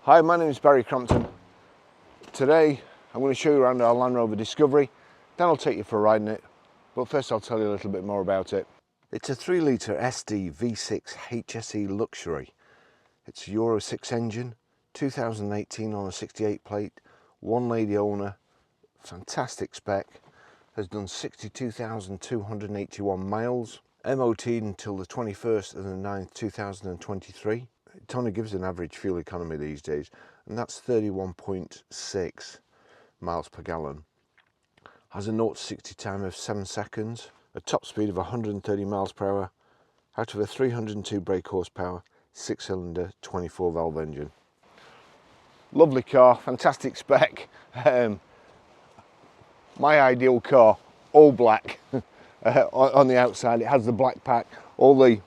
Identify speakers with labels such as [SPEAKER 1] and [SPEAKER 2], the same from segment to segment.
[SPEAKER 1] Hi, my name is Barry Crampton. Today I'm going to show you around our Land Rover Discovery, then I'll take you for a ride in it, but first I'll tell you a little bit more about it. It's a 3 litre SD V6 HSE Luxury. It's a Euro 6 engine, 2018 on a 68 plate, one lady owner, fantastic spec, has done 62,281 miles, MOT until the 21st of the 9th 2023. It only gives an average fuel economy these days, and that's 31.6 miles per gallon. Has a 0 to 60 time of 7 seconds, a top speed of 130 miles per hour, out of a 302 brake horsepower, 6-cylinder, 24 valve engine. Lovely car, fantastic spec. My ideal car, all black on the outside. It has the black pack, all the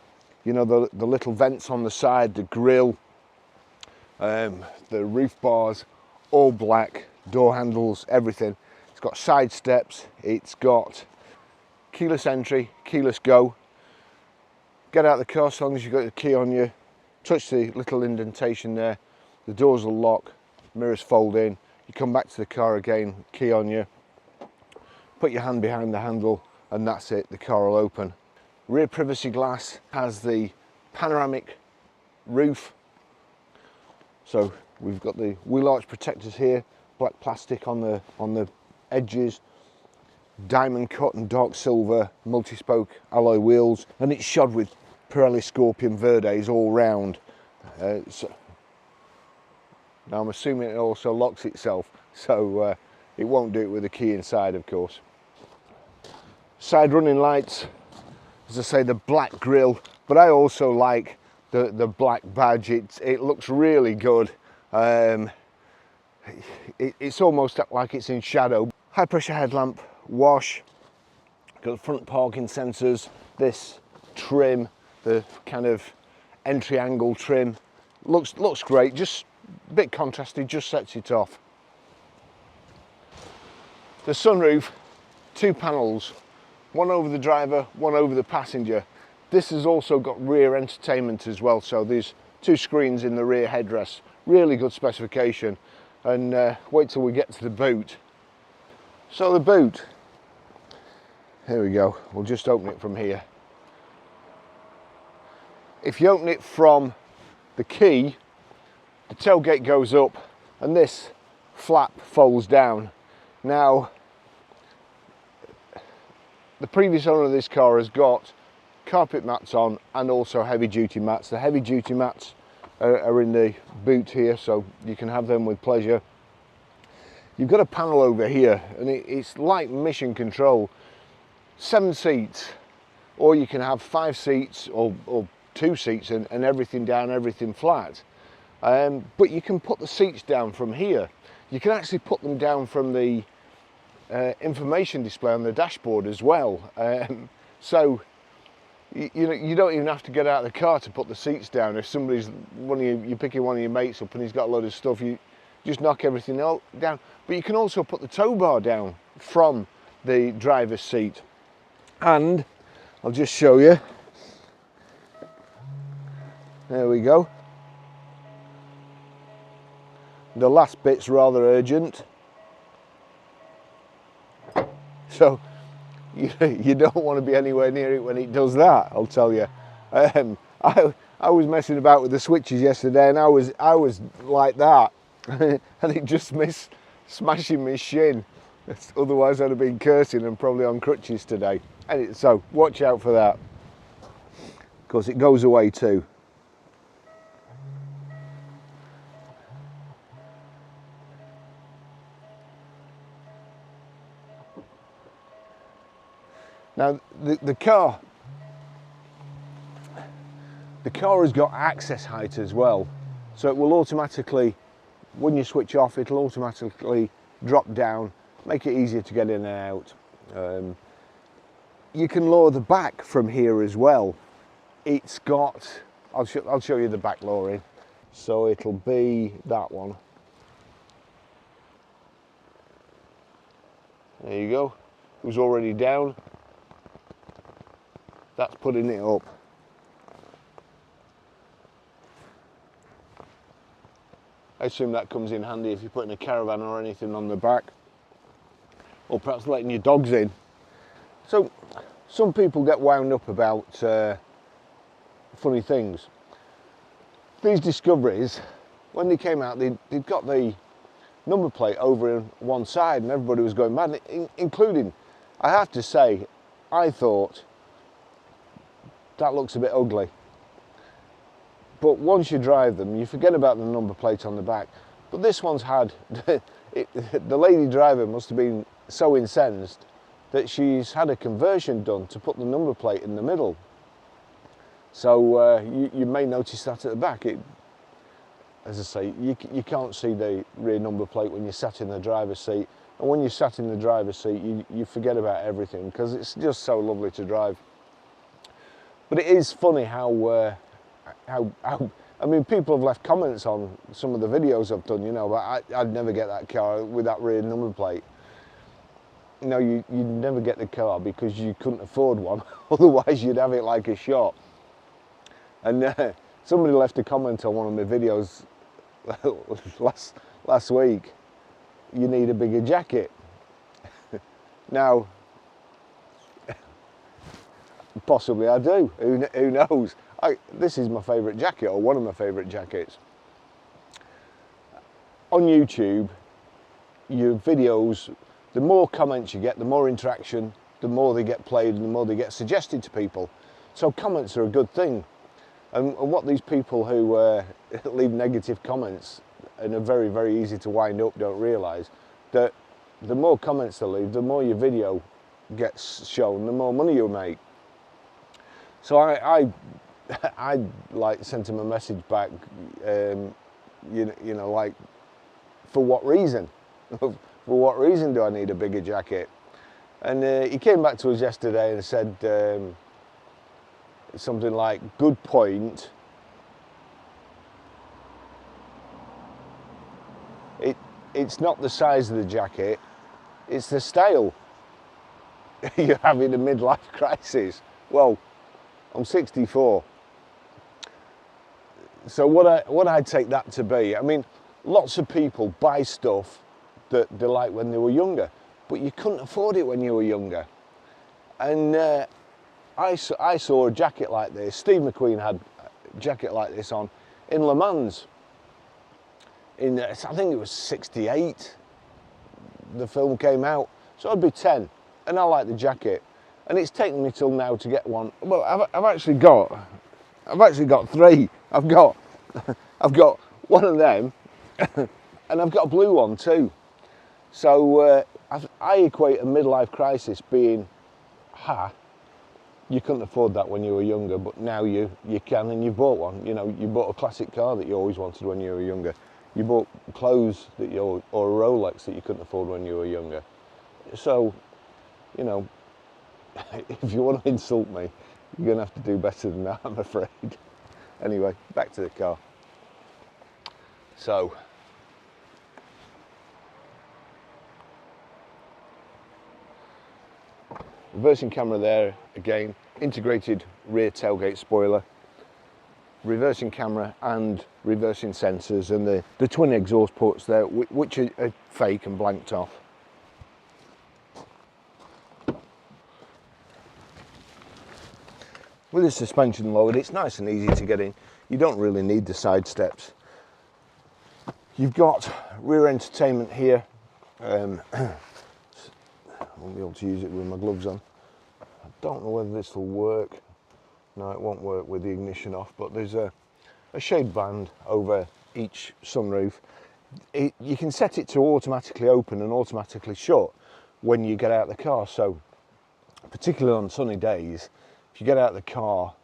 [SPEAKER 1] the little vents on the side, the grille, the roof bars, all black, door handles, everything. It's got side steps, it's got keyless entry, keyless go. Get out of the car as long as you've got the key on you, touch the little indentation there, the doors will lock, mirrors fold in, you come back to the car again, key on you, put your hand behind the handle and that's it, the car will open. Rear privacy glass has the panoramic roof, so we've got the wheel arch protectors here, black plastic on the edges, diamond cut and dark silver multi-spoke alloy wheels, and it's shod with Pirelli Scorpion Verdes all round. So now I'm assuming it also locks itself, so it won't do it with a key inside, of course. Side running lights, as I say, the black grille, but I also like the black badge. It looks really good. It's almost like it's in shadow. High pressure headlamp, wash, got the front parking sensors, this trim, the kind of entry angle trim, looks great, just a bit contrasty, just sets it off. The sunroof, 2 panels, one over the driver, one over the passenger. This has also got rear entertainment as well, so there's 2 screens in the rear headrest. Really good specification. And wait till we get to the boot. So the boot, here we go, we'll just open it from here. If you open it from the key, the tailgate goes up and this flap folds down. Now, the previous owner of this car has got carpet mats on and also heavy duty mats. The heavy duty mats are in the boot here, so you can have them with pleasure. You've got a panel over here and it's like mission control. 7 seats, or you can have 5 seats or 2 seats and everything down, everything flat. But you can put the seats down from here. You can actually put them down from the information display on the dashboard as well. So you don't even have to get out of the car to put the seats down. If somebody's you're picking one of your mates up and he's got a load of stuff, you just knock everything down. But you can also put the tow bar down from the driver's seat. And I'll just show you. There we go. The last bit's rather urgent. So you don't want to be anywhere near it when it does that, I'll tell you. I was messing about with the switches yesterday and I was like that and it just missed smashing my shin. Otherwise I'd have been cursing and probably on crutches today. And so watch out for that, because it goes away too. Now the car has got access height as well, so it will automatically, when you switch off, it'll automatically drop down, make it easier to get in and out. You can lower the back from here as well. It's got, I'll show you the back lowering. So it'll be that one. There you go. It was already down. That's putting it up. I assume that comes in handy if you're putting a caravan or anything on the back, or perhaps letting your dogs in. So some people get wound up about funny things. These Discoveries, when they came out, they'd got the number plate over on one side and everybody was going mad, including, I have to say, I thought that looks a bit ugly. But once you drive them, you forget about the number plate on the back. But this one's had, the lady driver must have been so incensed that she's had a conversion done to put the number plate in the middle. So you may notice that at the back. As I say, you can't see the rear number plate when you're sat in the driver's seat. And when you're sat in the driver's seat, you forget about everything because it's just so lovely to drive. But it is funny how I mean, people have left comments on some of the videos I've done, you know, but I'd never get that car with that rear number plate. You know, you'd never get the car because you couldn't afford one, otherwise you'd have it like a shot. And somebody left a comment on one of my videos last week, you need a bigger jacket. Now, possibly I do, who knows? This is my favourite jacket, or one of my favourite jackets. On YouTube, your videos, the more comments you get, the more interaction, the more they get played and the more they get suggested to people. So comments are a good thing. And what these people who leave negative comments and are very, very easy to wind up don't realise that the more comments they leave, the more your video gets shown, the more money you'll make. So I like sent him a message back, you know, like, for what reason? For what reason do I need a bigger jacket? And he came back to us yesterday and said something like, good point. It's not the size of the jacket, it's the style. You're having a midlife crisis. Well, I'm 64. So what I take that to be, I mean, lots of people buy stuff that they like when they were younger, but you couldn't afford it when you were younger. And I saw a jacket like this. Steve McQueen had a jacket like this on in Le Mans. I think it was 68, the film came out. So I'd be 10, and I like the jacket. And it's taken me till now to get one. Well, I've actually got three. I've got one of them, and I've got a blue one too. So I equate a midlife crisis being, you couldn't afford that when you were younger, but now you can, and you bought one. You know, you bought a classic car that you always wanted when you were younger. You bought clothes or a Rolex that you couldn't afford when you were younger. So, you know, if you want to insult me, you're going to have to do better than that, I'm afraid. Anyway, back to the car. So, reversing camera there again, integrated rear tailgate spoiler, reversing camera and reversing sensors, and the twin exhaust ports there, which are fake and blanked off. With the suspension lowered, it's nice and easy to get in. You don't really need the side steps. You've got rear entertainment here. I won't be able to use it with my gloves on. I don't know whether this will work. No, it won't work with the ignition off, but there's a shade band over each sunroof. You can set it to automatically open and automatically shut when you get out of the car. So, particularly on sunny days, if you get out of the car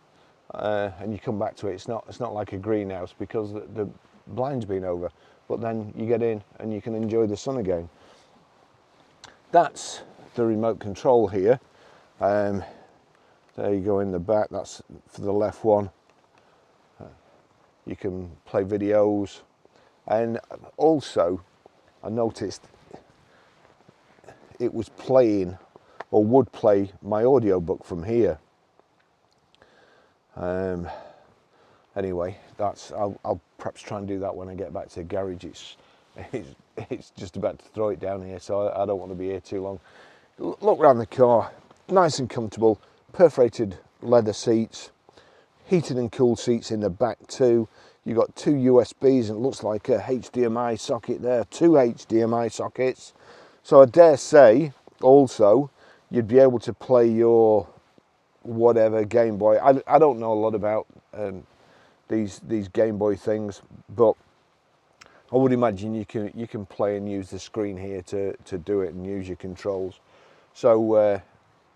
[SPEAKER 1] and you come back to it, it's not like a greenhouse because the blind's been over. But then you get in and you can enjoy the sun again. That's the remote control here. There you go in the back, that's for the left one. You can play videos, and also I noticed it was playing, or would play, my audiobook from here. anyway, I'll perhaps try and do that when I get back to the garage. It's just about to throw it down here, so I don't want to be here too long. Look around the car, nice and comfortable, perforated leather seats, heated and cooled seats in the back too. You've got 2 USBs and it looks like a HDMI socket there, 2 HDMI sockets. So I dare say also you'd be able to play your whatever Game Boy. I don't know a lot about these Game Boy things, but I would imagine you can play and use the screen here to do it and use your controls. So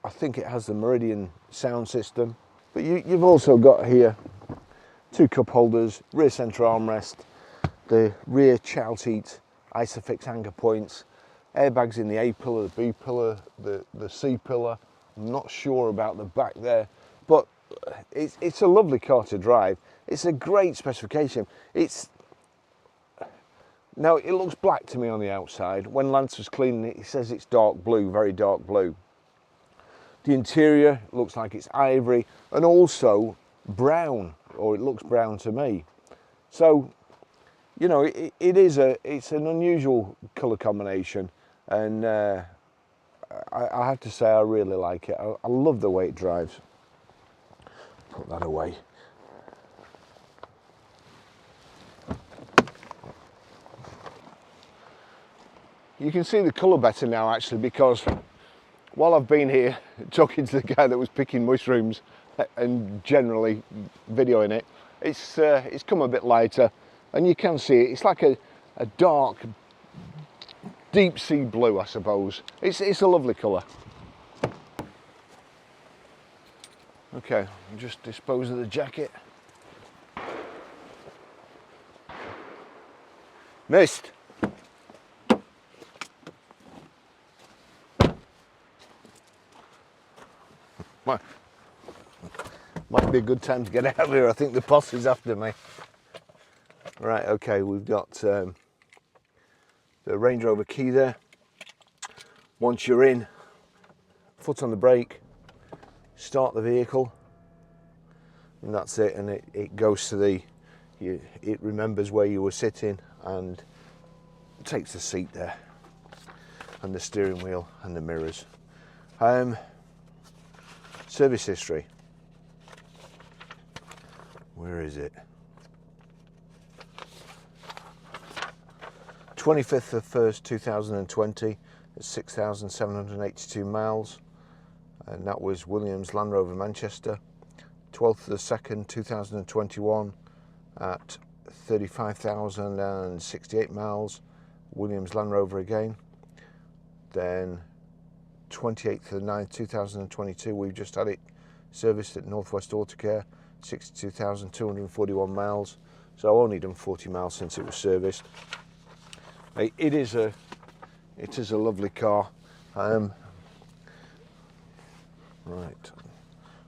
[SPEAKER 1] I think it has the Meridian sound system. But you've also got here 2 cup holders, rear centre armrest, the rear child seat Isofix anchor points, airbags in the A pillar, the B pillar, the C pillar. I'm not sure about the back there, but it's a lovely car to drive. It's a great specification. Now it looks black to me on the outside. When Lance was cleaning it, he says it's dark blue, very dark blue. The interior looks like it's ivory and also brown, or it looks brown to me. So, you know, it's an unusual colour combination, and I have to say I really like it. I love the way it drives. Put that away. You can see the colour better now actually, because while I've been here talking to the guy that was picking mushrooms and generally videoing it, it's come a bit lighter, and you can see it. It's like a dark, deep sea blue, I suppose. It's a lovely colour. Okay, I'll just dispose of the jacket. Missed. Might be a good time to get out of here. I think the boss is after me. Right, okay, we've got the Range Rover key there. Once you're in, foot on the brake, start the vehicle, and that's it. And it goes to it remembers where you were sitting and takes the seat there, and the steering wheel and the mirrors. Service history. Where is it? 25th of 1st 2020 at 6,782 miles, and that was Williams Land Rover Manchester. 12th of the 2nd 2021 at 35,068 miles, Williams Land Rover again. Then 28th of the 9th 2022 we've just had it serviced at Northwest Autocare, 62,241 miles, so I've only done 40 miles since it was serviced. It is a lovely car. Right,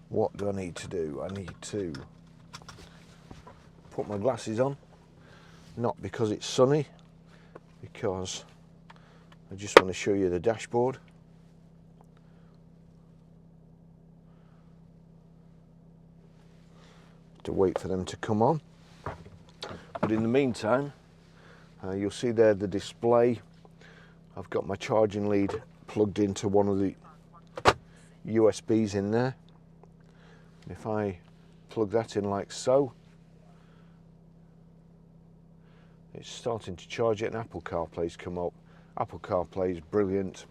[SPEAKER 1] what do I need to do? I need to put my glasses on, not because it's sunny, because I just want to show you the dashboard. To wait for them to come on, but in the meantime, you'll see there the display. I've got my charging lead plugged into one of the USBs in there. If I plug that in like so, it's starting to charge it, and Apple CarPlay's come up. Apple CarPlay is brilliant.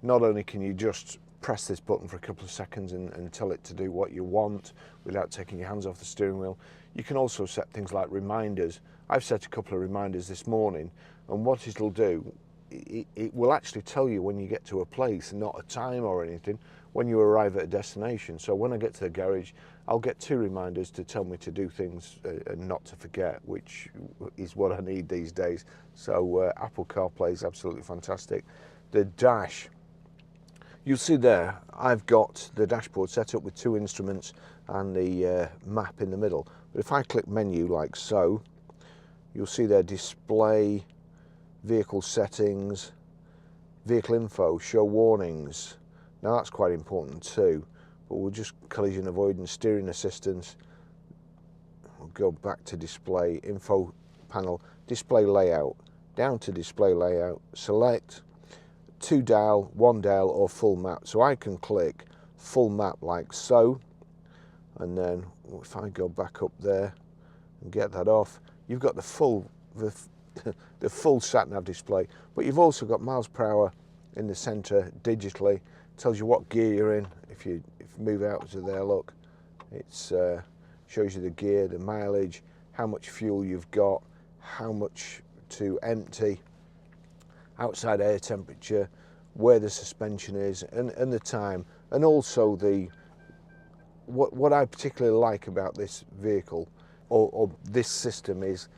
[SPEAKER 1] Not only can you just press this button for a couple of seconds and tell it to do what you want without taking your hands off the steering wheel, you can also set things like reminders. I've set a couple of reminders this morning, and what it'll do, it will actually tell you when you get to a place, not a time or anything, when you arrive at a destination. So when I get to the garage, I'll get 2 reminders to tell me to do things and not to forget, which is what I need these days. So Apple CarPlay is absolutely fantastic. The dash, you'll see there, I've got the dashboard set up with 2 instruments and the map in the middle. But if I click menu like so, you'll see there display, vehicle settings, vehicle info, show warnings. Now that's quite important too. but we'll just collision avoidance, steering assistance. We'll go back to display, info panel, display layout, down to display layout, select 2 dial, 1 dial or full map. So I can click full map like so, and then if I go back up there and get that off, you've got the full sat-nav display, but you've also got miles per hour in the center digitally. Tells you what gear you're in. If you move out to there, look, it's shows you the gear, the mileage, how much fuel you've got, how much to empty, outside air temperature, where the suspension is, and the time, and also the what I particularly like about this vehicle or this system is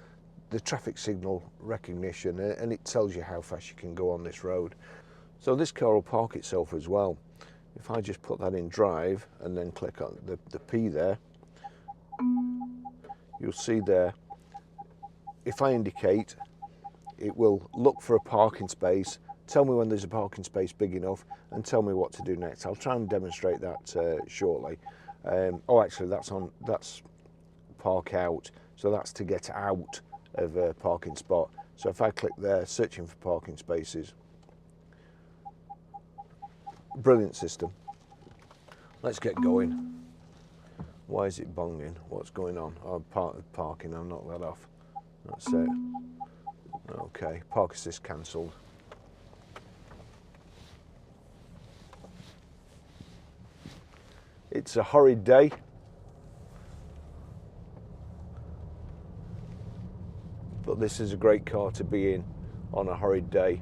[SPEAKER 1] the traffic signal recognition, and it tells you how fast you can go on this road. So this car will park itself as well. If I just put that in drive and then click on the P there, you'll see there, if I indicate, it will look for a parking space, tell me when there's a parking space big enough, and tell me what to do next. I'll try and demonstrate that shortly. Oh, actually, that's park out, so that's to get out of a parking spot. So if I click there, searching for parking spaces. Brilliant system. Let's get going. Why is it bonging? What's going on? Oh, parking, I'll knock that off. That's it. Okay, park assist cancelled. It's a horrid day. But this is a great car to be in on a horrid day.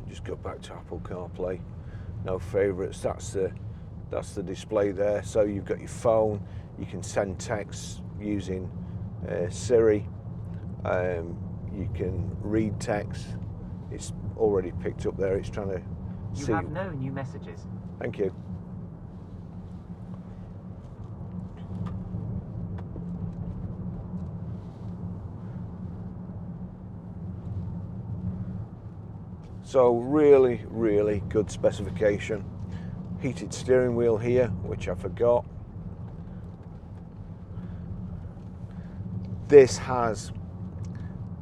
[SPEAKER 1] Just go back to Apple CarPlay. No favourites. That's the display there. So you've got your phone. You can send texts using Siri. You can read text. It's already picked up there. It's trying to see.
[SPEAKER 2] You have no new messages.
[SPEAKER 1] Thank you. So really, really good specification. Heated steering wheel here, which I forgot. This has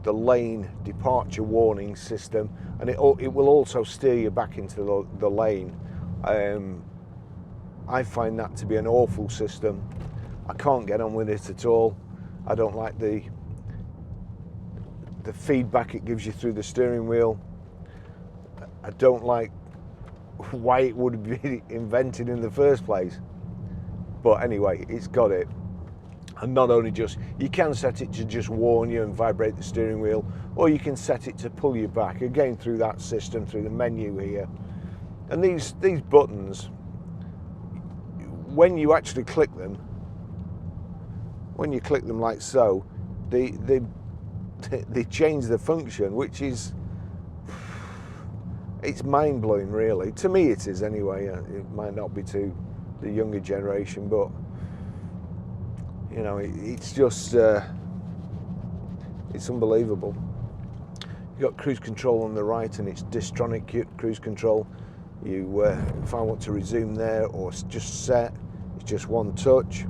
[SPEAKER 1] the lane departure warning system, and it will also steer you back into the lane. I find that to be an awful system. I can't get on with it at all. I don't like the feedback it gives you through the steering wheel. I don't like why it would be invented in the first place. But anyway, it's got it. And not only just, you can set it to just warn you and vibrate the steering wheel, or you can set it to pull you back, again through that system, through the menu here. And these buttons, when you actually click them, like so, they change the function, which is, it's mind-blowing really. To me it is anyway. It might not be to the younger generation, but you know, it's just it's unbelievable. You've got cruise control on the right, and it's Distronic cruise control. You if I want to resume there or just set, it's just one touch,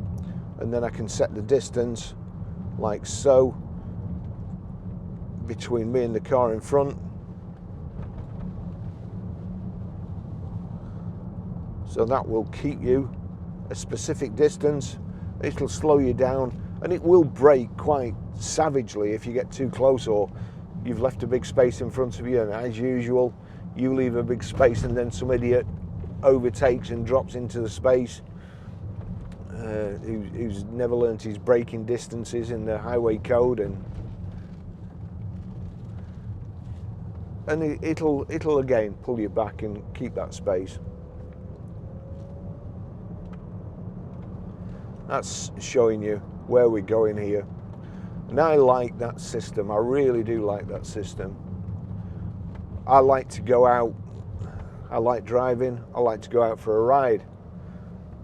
[SPEAKER 1] and then I can set the distance like so between me and the car in front. So that will keep you a specific distance. It'll slow you down, and it will brake quite savagely if you get too close or you've left a big space in front of you, and as usual you leave a big space and then some idiot overtakes and drops into the space who's never learnt his braking distances in the highway code, and it'll again pull you back and keep that space. That's showing you where we're going here. And I like that system. I really do like that system. I like to go out. I like driving. I like to go out for a ride.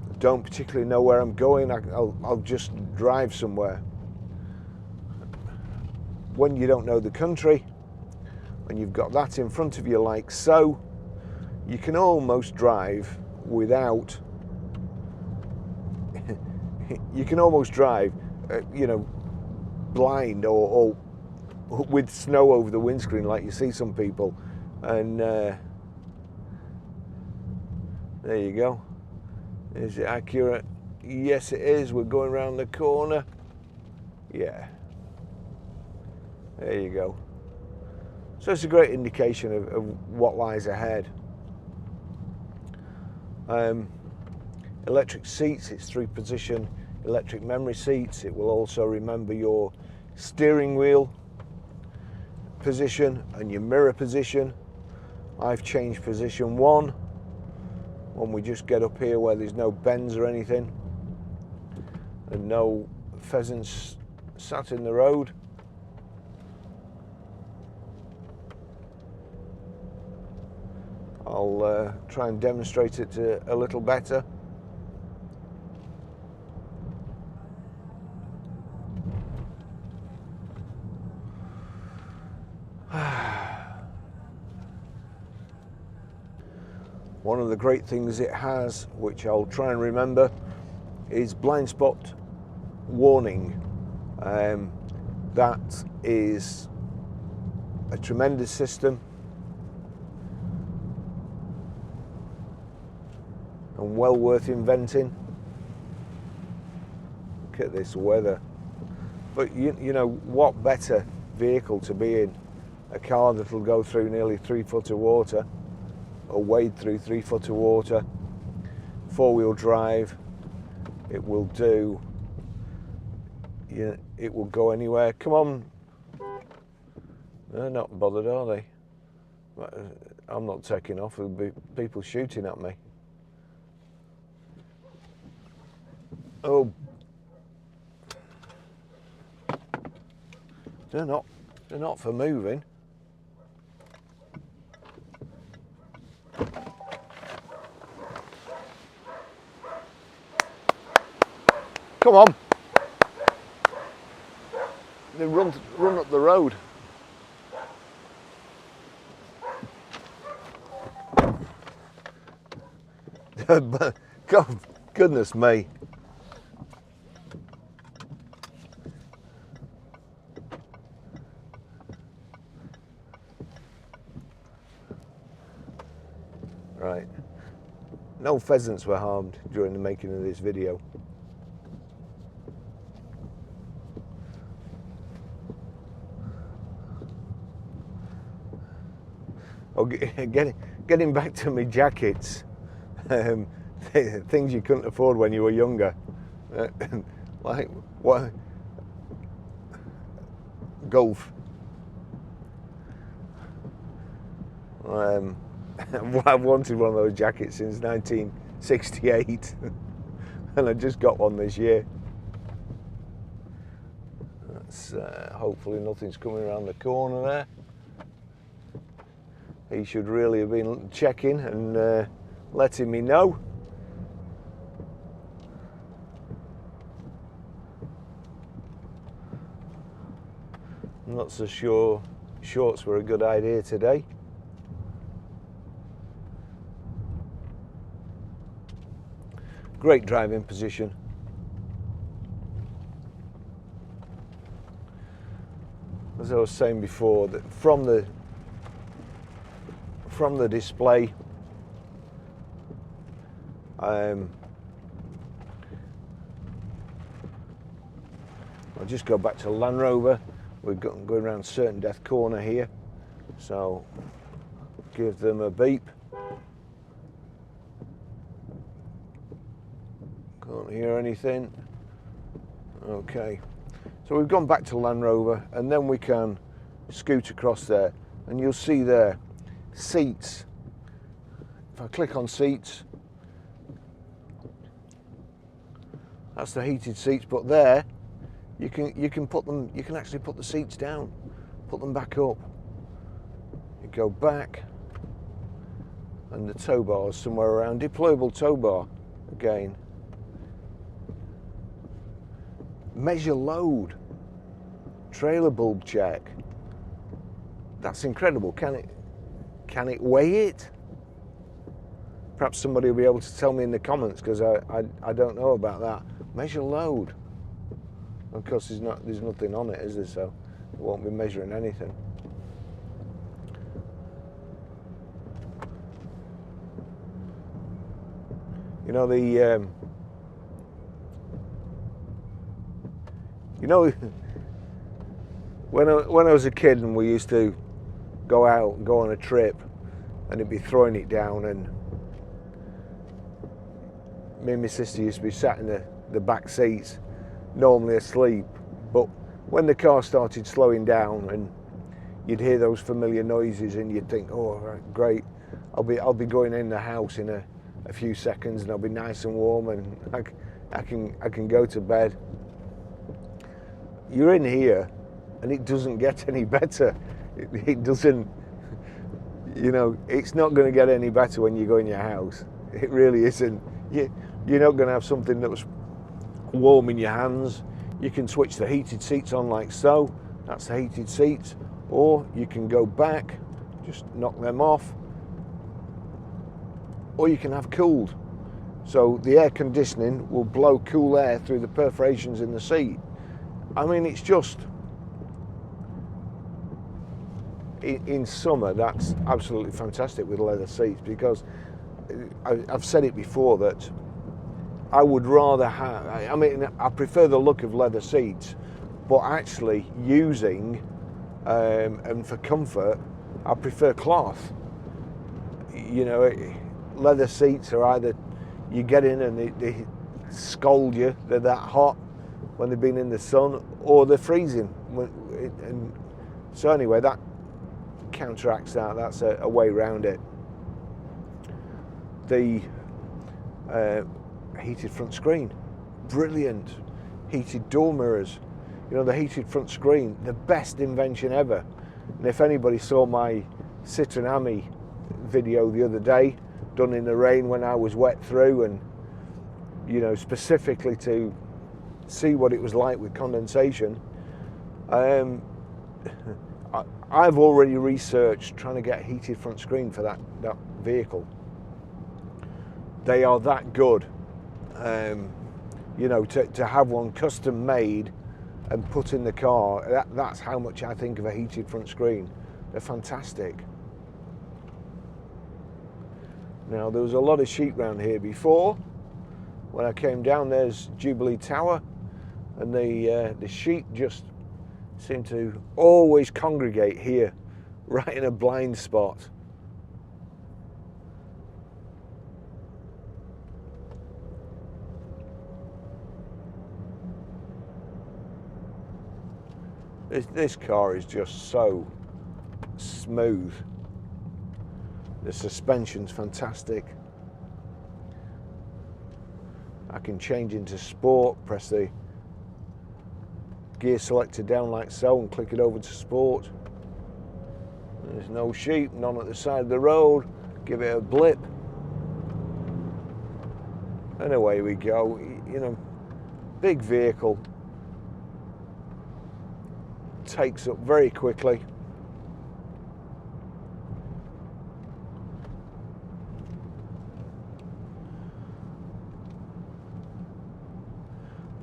[SPEAKER 1] I don't particularly know where I'm going. I'll just drive somewhere. When you don't know the country, when you've got that in front of you like so, you can almost drive without, you can almost drive, you know, blind or with snow over the windscreen like you see some people. And there you go. Is it accurate? Yes, it is. We're going around the corner. Yeah. There you go. So it's a great indication of what lies ahead. Electric seats, it's 3-position electric memory seats. It will also remember your steering wheel position and your mirror position. I've changed position 1 when we just get up here where there's no bends or anything and no pheasants sat in the road. I'll try and demonstrate it a little better. One of the great things it has, which I'll try and remember, is blind spot warning. That is a tremendous system and well worth inventing. Look at this weather. But you know, what better vehicle to be in? A car that'll go through nearly 3 foot of water, or wade through 3 foot of water, 4-wheel drive. It will do, it will go anywhere. Come on. They're not bothered, are they? I'm not taking off. There'll be people shooting at me. Oh, they're not for moving. Come on. They run up the road. God, goodness me. Right. No pheasants were harmed during the making of this video. Oh, getting back to my jackets, things you couldn't afford when you were younger, like what? Golf. I've wanted one of those jackets since 1968, and I just got one this year. That's hopefully nothing's coming around the corner there. He should really have been checking and letting me know. I'm not so sure shorts were a good idea today. Great driving position. As I was saying before, that from the display, I'll just go back to Land Rover. We're going around Certain Death Corner here, so give them a beep. Can't hear anything. Okay, so we've gone back to Land Rover, and then we can scoot across there, and you'll see there seats. If I click on seats, that's the heated seats, but there you can put them, you can actually put the seats down, put them back up. You go back, and the tow bar is somewhere around. Deployable tow bar again. Measure load, trailer bulb check. That's incredible. Can it weigh it? Perhaps somebody will be able to tell me in the comments, because I don't know about that. Measure load. Of course, there's nothing on it, is there? So it won't be measuring anything. You know when I was a kid and we used to go out and go on a trip, and it'd be throwing it down, and me and my sister used to be sat in the back seats, normally asleep, but when the car started slowing down and you'd hear those familiar noises, and you'd think, oh great, I'll be going in the house in a few seconds, and I'll be nice and warm, and I can go to bed. You're in here and it doesn't get any better. It doesn't, you know, it's not going to get any better when you go in your house. It really isn't. You're not going to have something that's warm in your hands. You can switch the heated seats on like so. That's the heated seats. Or you can go back, just knock them off. Or you can have cooled. So the air conditioning will blow cool air through the perforations in the seat. I mean, it's just, in summer, that's absolutely fantastic with leather seats, because I've said it before that I would rather have, I mean, I prefer the look of leather seats, but actually using, and for comfort, I prefer cloth. You know, leather seats are either, you get in and they scold you, they're that hot when they've been in the sun, or they're freezing. And so anyway, that counteracts that. That's a way around it. The heated front screen, brilliant. Heated door mirrors, you know, the heated front screen, the best invention ever. And if anybody saw my Citroen Ami video the other day, done in the rain when I was wet through, and you know, specifically to see what it was like with condensation, I've already researched trying to get a heated front screen for that vehicle. They are that good. You know, to have one custom made and put in the car, that's how much I think of a heated front screen. They're fantastic. Now, there was a lot of sheep round here before. When I came down, there's Jubilee Tower, and the sheep just seem to always congregate here, right in a blind spot. This car is just so smooth. The suspension's fantastic. I can change into sport, press the gear selector down like so, and click it over to sport. There's no sheep, none at the side of the road. Give it a blip, and away we go. You know, big vehicle, takes up very quickly.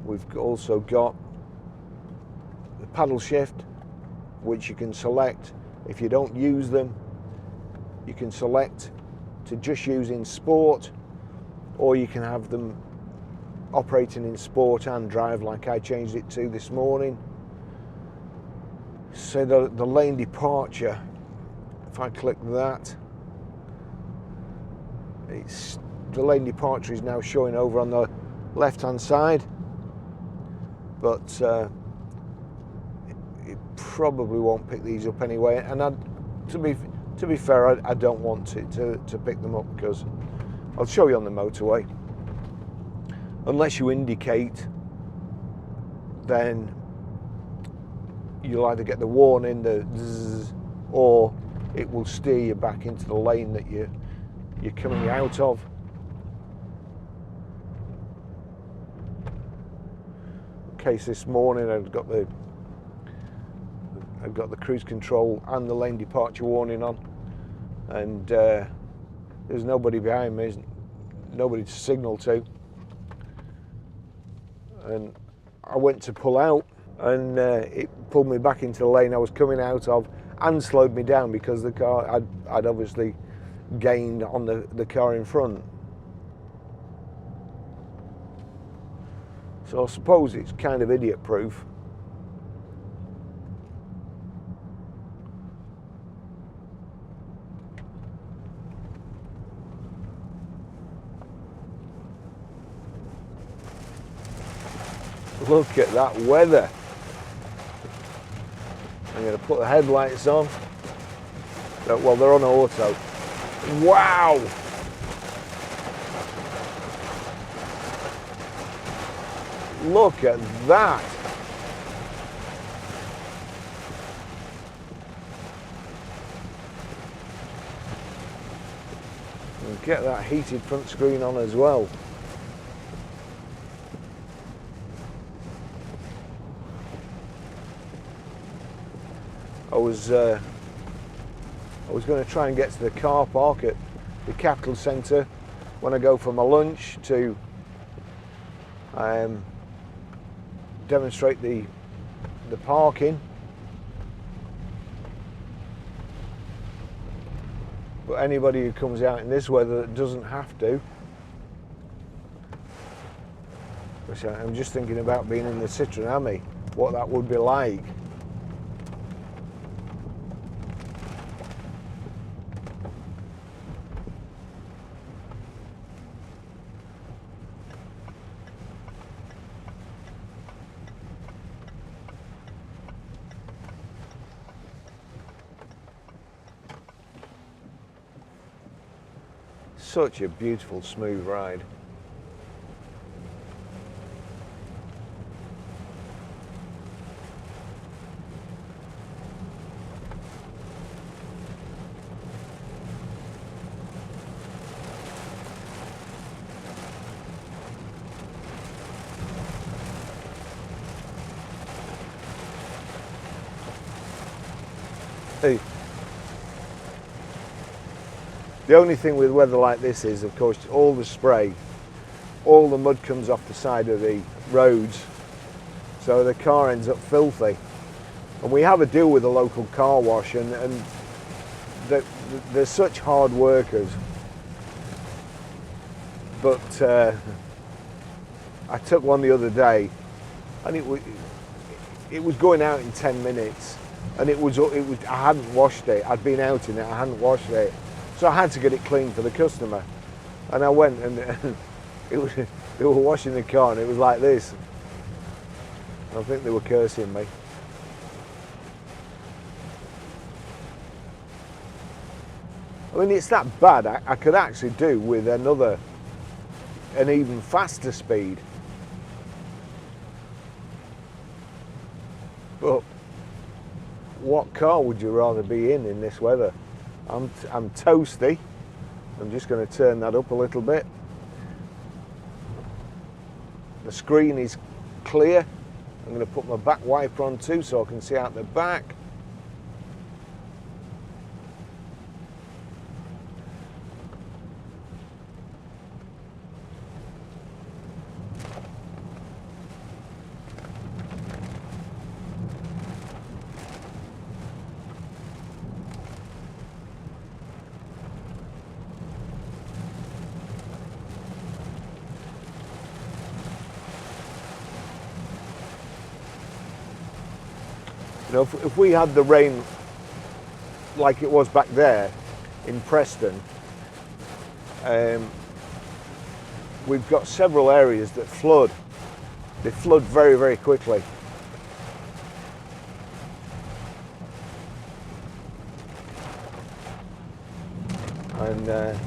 [SPEAKER 1] We've also got the paddle shift, which you can select. If you don't use them, you can select to just use in sport, or you can have them operating in sport and drive, like I changed it to this morning. So the lane departure, if I click that, the lane departure is now showing over on the left hand side, but it probably won't pick these up anyway. And to be fair, I don't want it to pick them up, because I'll show you on the motorway. Unless you indicate, then you'll either get the warning, the zzz, or it will steer you back into the lane that you're coming out of. In case this morning I've got the cruise control and the lane departure warning on, and There's nobody behind me, nobody to signal to. And I went to pull out, and it pulled me back into the lane I was coming out of and slowed me down because the car, I'd obviously gained on the car in front. So I suppose it's kind of idiot proof. Look at that weather. I'm going to put the headlights on. Well, they're on auto. Wow! Look at that. And get that heated front screen on as well. I was going to try and get to the car park at the Capital Centre when I go for my lunch to demonstrate the parking. But anybody who comes out in this weather that doesn't have to, which I'm just thinking about being in the Citroen Ami, what that would be like. Such a beautiful, smooth ride. Hey. The only thing with weather like this is, of course, all the spray, all the mud comes off the side of the roads, so the car ends up filthy. And we have a deal with a local car wash, and they're such hard workers. But I took one the other day, and it was going out in 10 minutes, and it was I hadn't washed it. I'd been out in it, I hadn't washed it. So I had to get it clean for the customer, and I went and they were washing the car, and it was like this. I think they were cursing me. I mean, it's that bad. I could actually do with an even faster speed. But what car would you rather be in this weather? I'm toasty. I'm just going to turn that up a little bit. The screen is clear. I'm going to put my back wiper on too so I can see out the back. You know, if we had the rain like it was back there in Preston, we've got several areas that flood. They flood very, very quickly. And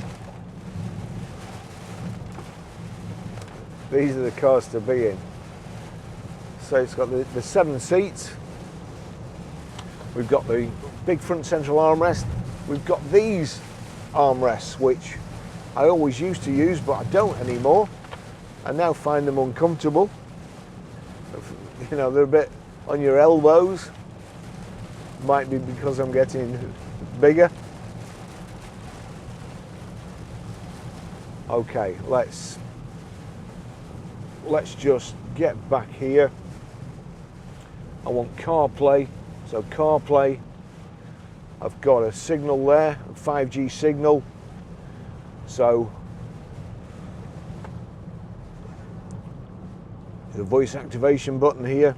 [SPEAKER 1] these are the cars to be in. So it's got the 7 seats. We've got the big front central armrest. We've got these armrests, which I always used to use, but I don't anymore. I now find them uncomfortable. You know, they're a bit on your elbows. Might be because I'm getting bigger. Okay, let's just get back here. I want CarPlay, so CarPlay, I've got a signal there, a 5G signal, so the voice activation button here.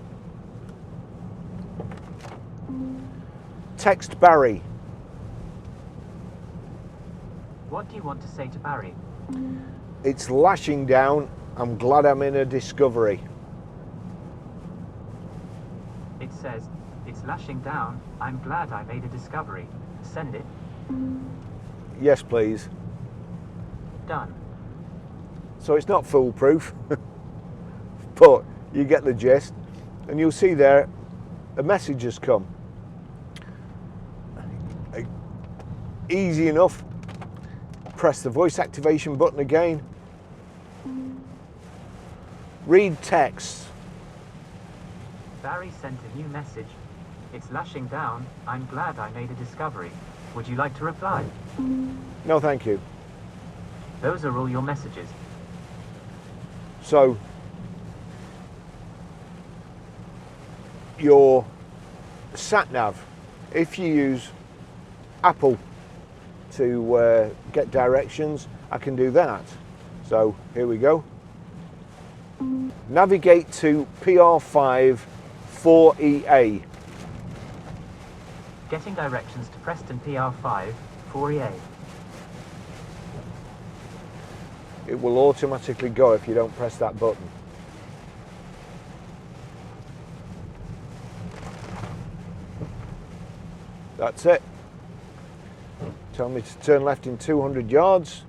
[SPEAKER 1] Text Barry.
[SPEAKER 2] What do you want to say to Barry?
[SPEAKER 1] It's lashing down. I'm glad I'm in a Discovery.
[SPEAKER 2] It says, it's lashing down. I'm glad I made a discovery. Send it.
[SPEAKER 1] Yes, please.
[SPEAKER 2] Done.
[SPEAKER 1] So it's not foolproof, but you get the gist. And you'll see there, a message has come. Easy enough. Press the voice activation button again. Read text.
[SPEAKER 2] Barry sent a new message. It's lashing down. I'm glad I made a discovery. Would you like to reply?
[SPEAKER 1] No, thank you.
[SPEAKER 2] Those are all your messages.
[SPEAKER 1] So, your sat-nav, if you use Apple to get directions, I can do that. So, here we go. Navigate to PR5 4EA.
[SPEAKER 2] Getting directions to Preston PR5 4EA.
[SPEAKER 1] It will automatically go if you don't press that button. That's it. Tell me to turn left in 200 yards.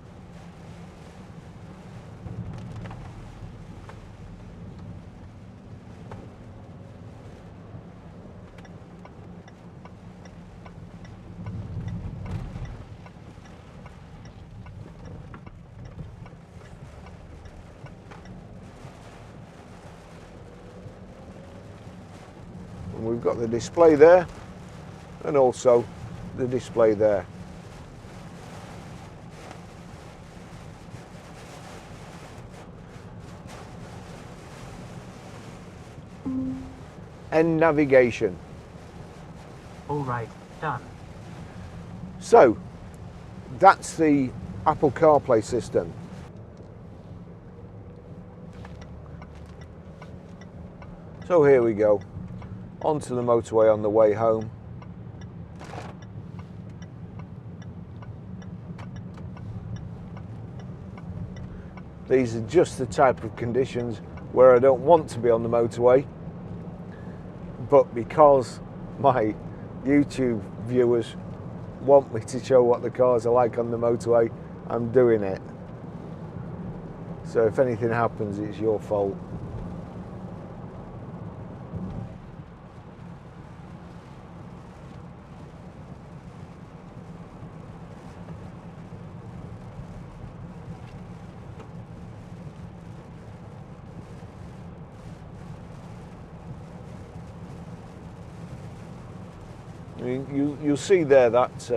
[SPEAKER 1] And we've got the display there, and also the display there. End navigation.
[SPEAKER 2] All right, done.
[SPEAKER 1] So, that's the Apple CarPlay system. So here we go, onto the motorway on the way home. These are just the type of conditions where I don't want to be on the motorway, but because my YouTube viewers want me to show what the cars are like on the motorway, I'm doing it. So if anything happens, it's your fault. You'll see there that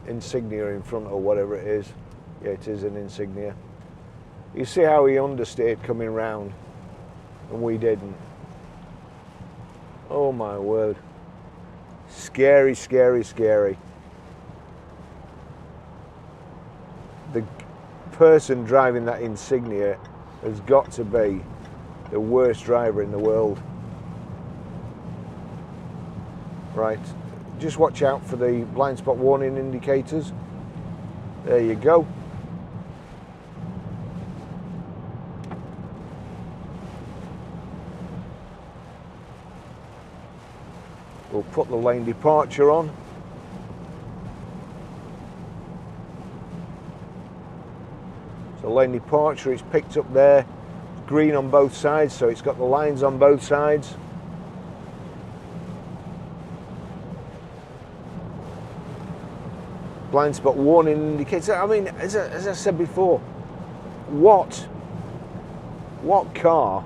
[SPEAKER 1] insignia in front or whatever it is. Yeah, it is an insignia. You see how he understeered coming round and we didn't. Oh my word. Scary, scary, scary. The person driving that insignia has got to be the worst driver in the world. Right. Just watch out for the blind spot warning indicators. There you go. We'll put the lane departure on. So lane departure is picked up there, green on both sides, so it's got the lines on both sides. Blind spot warning indicator. I mean, as I said before, what car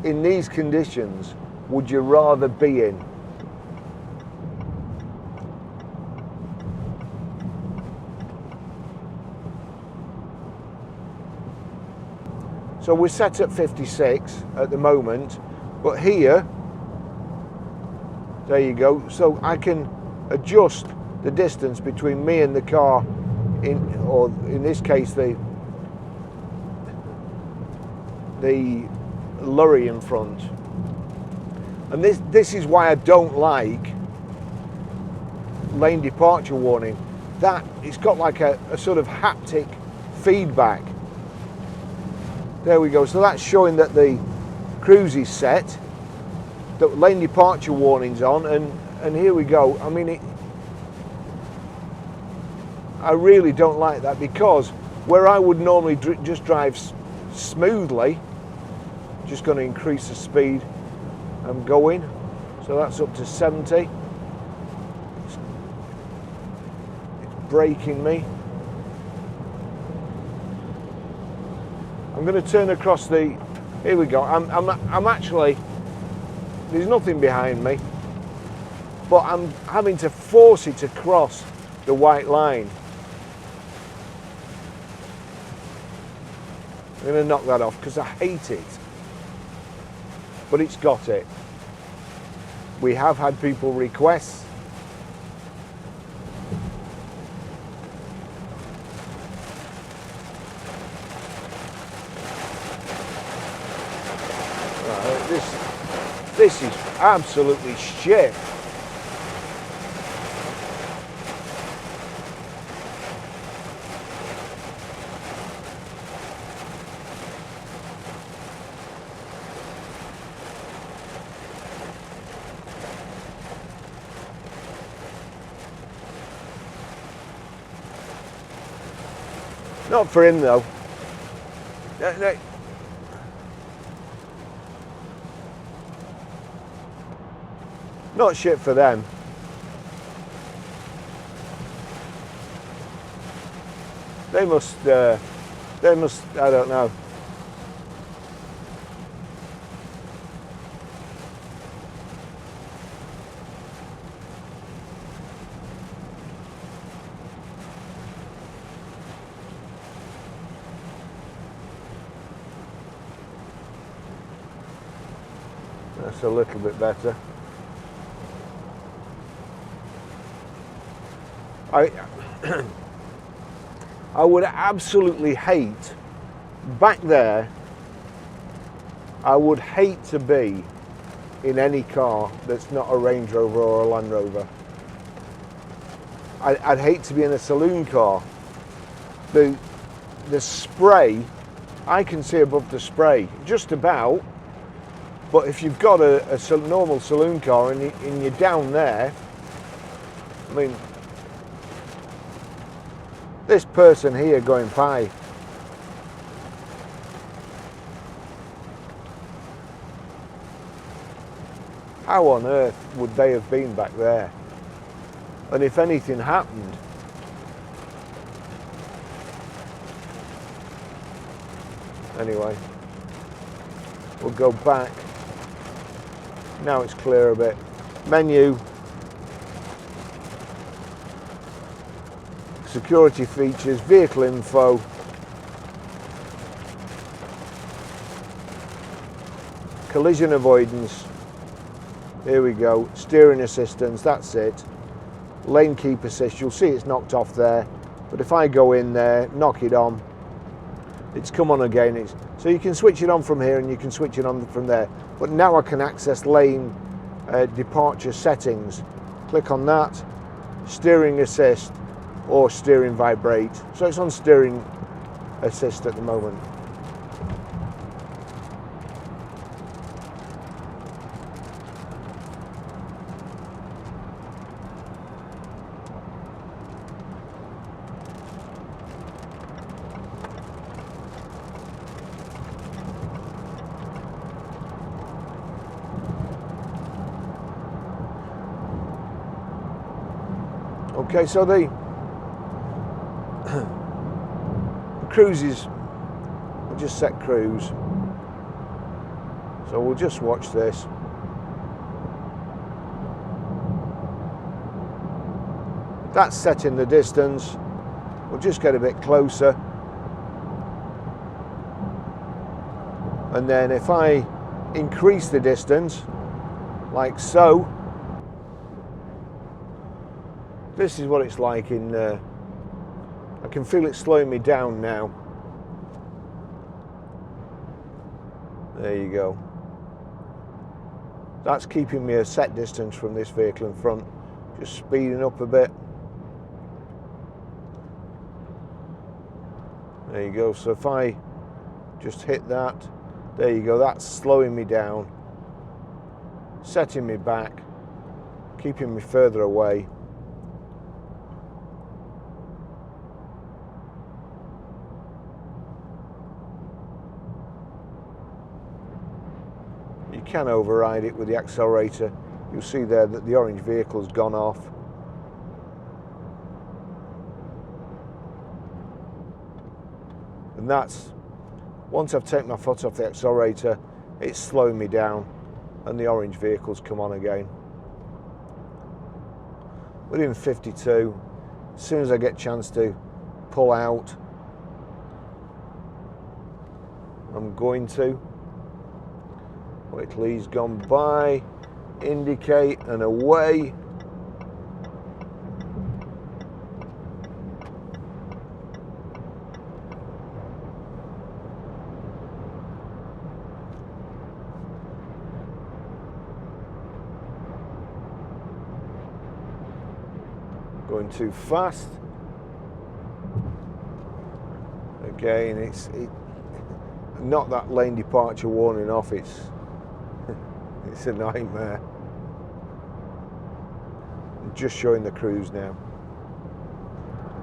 [SPEAKER 1] in these conditions would you rather be in? So we're set at 56 at the moment, but here, there you go. So I can adjust the distance between me and the car, or in this case the lorry in front. And this is why I don't like lane departure warning. That it's got like a sort of haptic feedback. There we go. So that's showing that the cruise is set, that lane departure warning's on, and here we go. I mean, I really don't like that, because where I would normally just drive smoothly, just going to increase the speed I'm going. So that's up to 70. It's braking me. I'm going to turn across the, here we go. I'm actually, there's nothing behind me, but I'm having to force it to cross the white line. I'm going to knock that off because I hate it, but it's got it. We have had people request. This is absolutely shit. Not for him though. No. Not shit for them. They must, I don't know. That's a little bit better. I would absolutely hate, back there, I would hate to be in any car that's not a Range Rover or a Land Rover. I'd hate to be in a saloon car. The spray, I can see above the spray, just about, but if you've got a normal saloon car and you're down there, I mean, this person here going by, how on earth would they have been back there? And if anything happened, anyway, we'll go back. Now it's clear a bit. Menu. Security features, vehicle info, collision avoidance, here we go, steering assistance, that's it, lane keep assist, you'll see it's knocked off there, but if I go in there, knock it on, it's come on again, so you can switch it on from here and you can switch it on from there, but now I can access lane departure settings, click on that, steering assist, or steering vibrate. So it's on steering assist at the moment. Okay, so the cruise is, we'll just set cruise, so we'll just watch this. That's setting the distance. We'll just get a bit closer. And then if I increase the distance, like so, this is what it's like in, I can feel it slowing me down now. There you go. That's keeping me a set distance from this vehicle in front. Just speeding up a bit. There you go. So if I just hit that, there you go, that's slowing me down, setting me back, keeping me further away. You can override it with the accelerator. You'll see there that the orange vehicle's gone off. And that's, once I've taken my foot off the accelerator, it's slowing me down and the orange vehicles come on again. We're doing 52. As soon as I get a chance to pull out, I'm going to. Wait till he's gone by, indicate, and away. Going too fast. Again, it's not that lane departure warning off, it's a nightmare. I'm just showing the cruise now.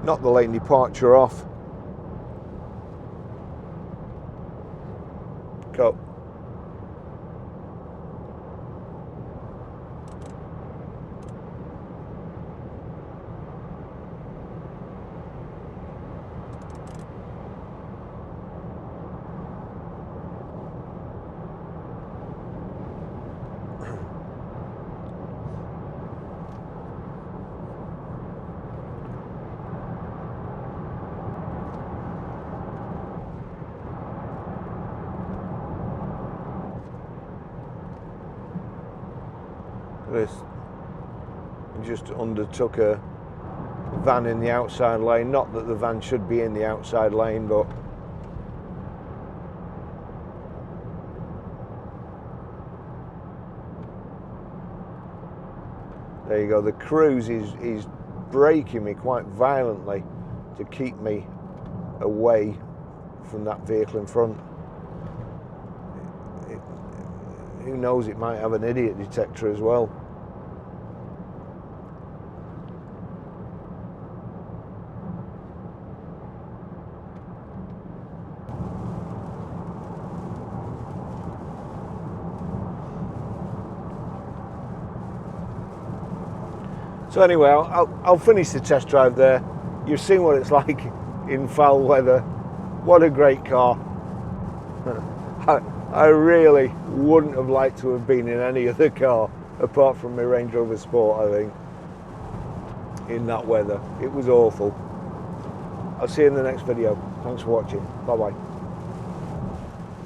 [SPEAKER 1] Not the lane departure off. Go. This just undertook a van in the outside lane. Not that the van should be in the outside lane, but there you go. The cruise is braking me quite violently to keep me away from that vehicle in front. Who knows, it might have an idiot detector as well. So anyway, I'll finish the test drive there. You've seen what it's like in foul weather. What a great car. I really wouldn't have liked to have been in any other car apart from my Range Rover Sport, I think, in that weather. It was awful. I'll see you in the next video. Thanks for watching. Bye bye.